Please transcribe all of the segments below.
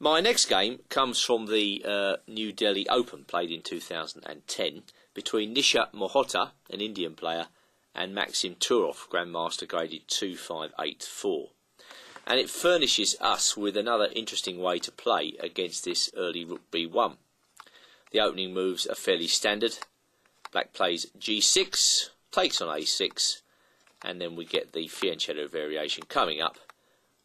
My next game comes from the New Delhi Open, played in 2010, between Nisha Mohota, an Indian player, and Maxim Turov, Grandmaster graded 2584. And it furnishes us with another interesting way to play against this early Rook B1. The opening moves are fairly standard. Black plays G6, takes on A6, and then we get the fianchetto variation coming up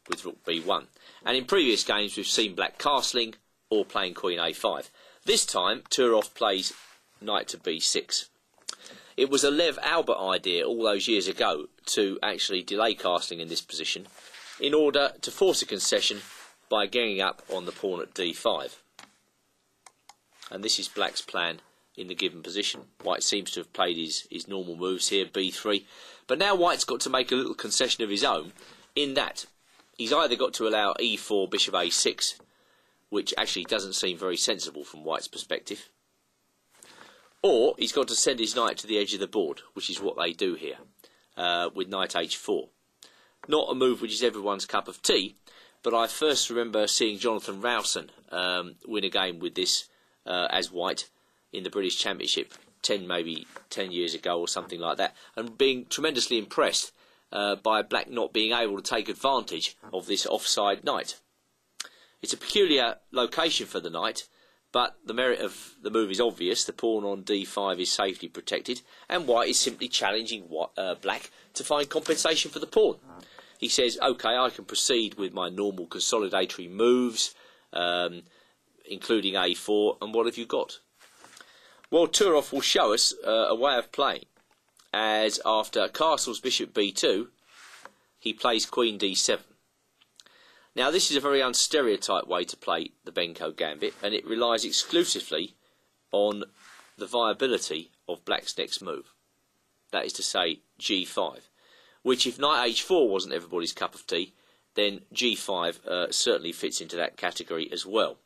with Rook B1. And in previous games we've seen Black castling or playing Queen A5. This time Turov plays Knight to B6. It was a Lev Albert idea all those years ago to actually delay castling in this position in order to force a concession by ganging up on the pawn at D5. And this is Black's plan in the given position. White seems to have played his normal moves here, B3. But now White's got to make a little concession of his own in that he's either got to allow E4, Bishop A6, which actually doesn't seem very sensible from White's perspective, or he's got to send his knight to the edge of the board, which is what they do here, with Knight H4. Not a move which is everyone's cup of tea, but I first remember seeing Jonathan Rowson win a game with this as White in the British Championship maybe 10 years ago or something like that, and being tremendously impressed by Black not being able to take advantage of this offside knight. It's a peculiar location for the knight, but the merit of the move is obvious. The pawn on D5 is safely protected, and White is simply challenging Black to find compensation for the pawn. He says, OK, I can proceed with my normal consolidatory moves, including A4, and what have you got? Well, Turov will show us a way of playing, as after castles Bishop B2, he plays Queen D7. Now, this is a very unstereotyped way to play the Benko Gambit, and it relies exclusively on the viability of Black's next move. That is to say, G5, which if Knight H4 wasn't everybody's cup of tea, then G5 certainly fits into that category as well.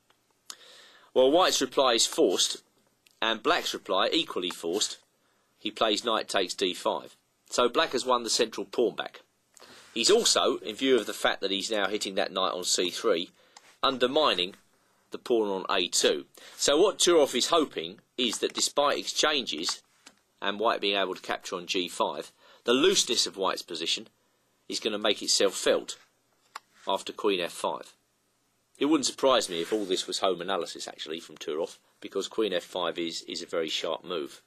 Well, White's reply is forced, and Black's reply equally forced. He plays Knight takes D5. So Black has won the central pawn back. He's also, in view of the fact that he's now hitting that knight on C3, undermining the pawn on A2. So what Turov is hoping is that despite exchanges and White being able to capture on G5, the looseness of White's position is going to make itself felt after Queen F5. It wouldn't surprise me if all this was home analysis actually from Turov, because Queen F5 is a very sharp move.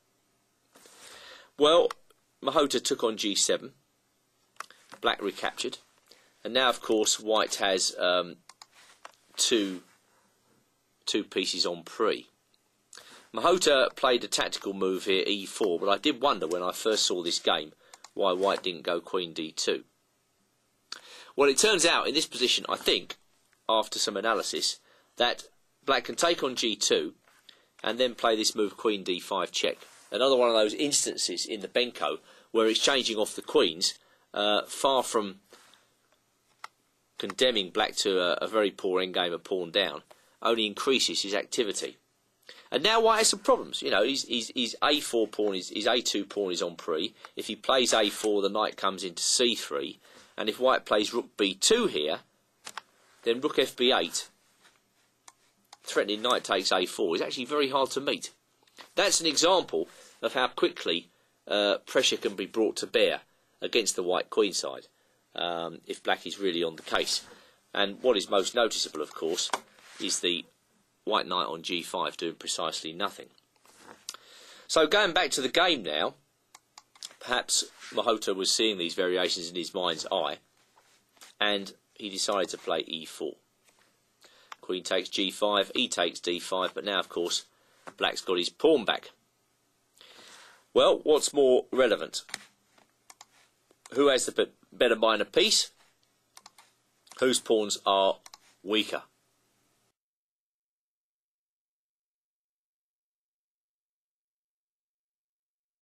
Well, Mohota took on G7. Black recaptured, and now of course White has two pieces on pre. Mohota played a tactical move here, E4, but I did wonder when I first saw this game why White didn't go Queen D2. Well, it turns out in this position, I think, after some analysis, that Black can take on G2 and then play this move Queen D5 check. Another one of those instances in the Benko where it's changing off the queens. Far from condemning Black to a very poor endgame of pawn down, only increases his activity. And now White has some problems. You know, his A4 pawn, his A2 pawn is on pre. If he plays A4, the knight comes into C3. And if White plays Rook B2 here, then Rook FB8, threatening knight takes A4, is actually very hard to meet. That's an example of how quickly pressure can be brought to bear against the White queen side, if Black is really on the case. And what is most noticeable, of course, is the White knight on G5 doing precisely nothing. So going back to the game now, perhaps Mohota was seeing these variations in his mind's eye, and he decided to play E4. Queen takes G5, E takes D5, but now, of course, Black's got his pawn back. Well, what's more relevant? Who has the better minor piece? Whose pawns are weaker?